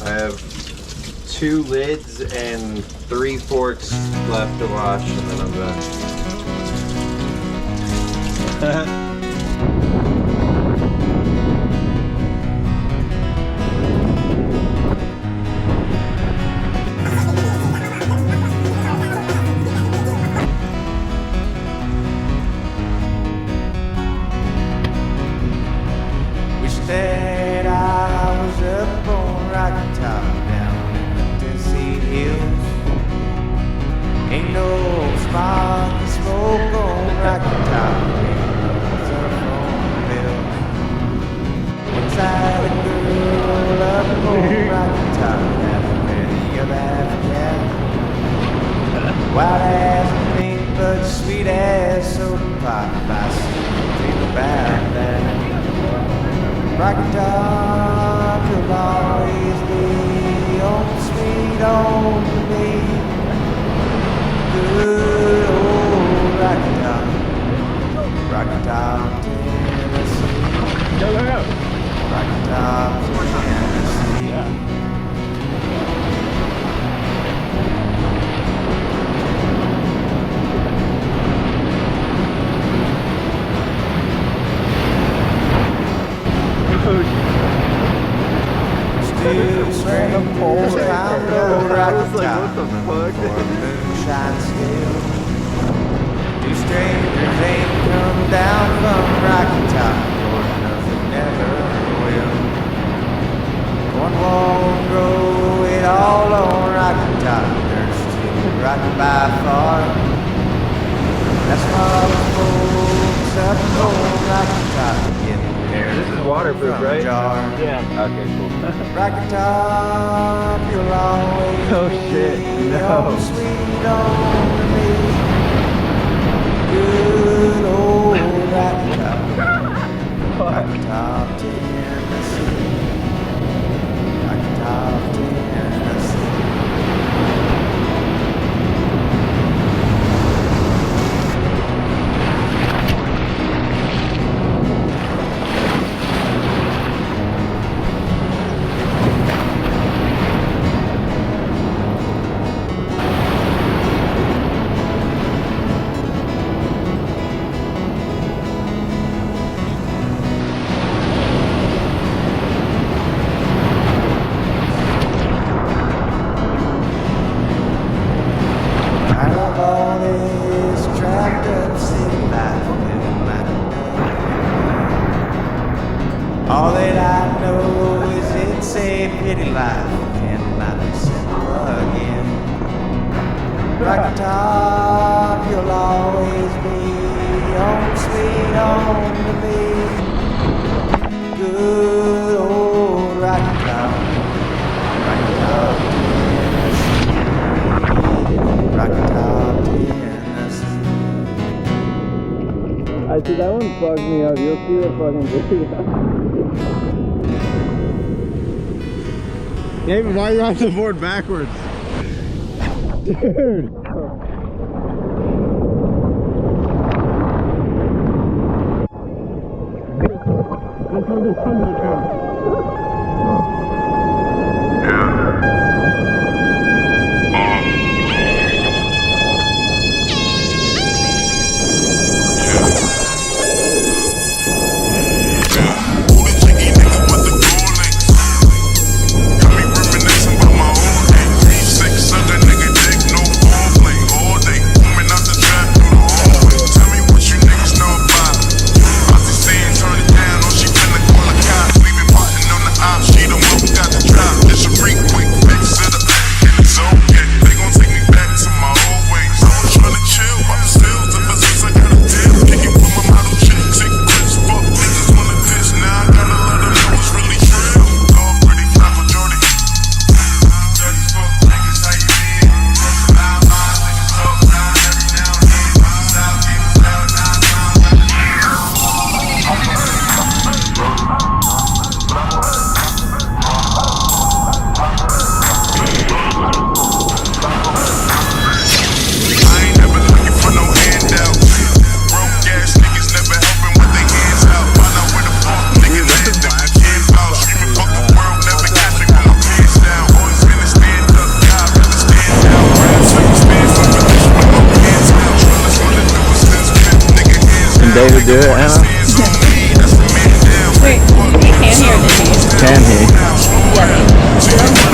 I have 2 lids and 3 forks left to wash, and then I'm done. That I was up on Rocky Top down in the Tennessee hills. Ain't no smoke and smoke on Rocky Top, it's up on the hills. One side a girl up on Rocky Top, half where the other half cat. Wild ass pink, but sweet ass soda pop. I think about that. Rocky Top, you'll always be home sweet home to me. Good old Rocky Top, Tennessee. Go. Rocky Top, Tennessee. Yeah. Still straight poles found old Rocky Top What the fuck? for a moonshine still. 2 strangers ain't come down from Rocky Top, Lord knows it never will. One won't grow it all on Rocky Top, there's still rocky by far. That's why the folks up on Rocky Top get there. This is waterproof, from a right? jar. Yeah. Okay, cool. Rocky Top, you'll always Oh, be shit, no. home sweet home to me. Good old Rocky Top, Rocky Top, Tennessee. Rocky Top, Tennessee. Out of all this trapped up city life, living like a dog. All that I know is it's a pity life, cannot be simple again. Rocky Top, you'll always be home sweet home to me. Good old Rocky Top, Rocky Top, Rocky Top, Tennessee. I see that one bugs me out. You'll see the fucking video. David, why are you on the board backwards? Dude. That's what this one is. Turn it down, or she finna call a cop. David do it, Anna? Wait, you can hear this. Can he? Yeah.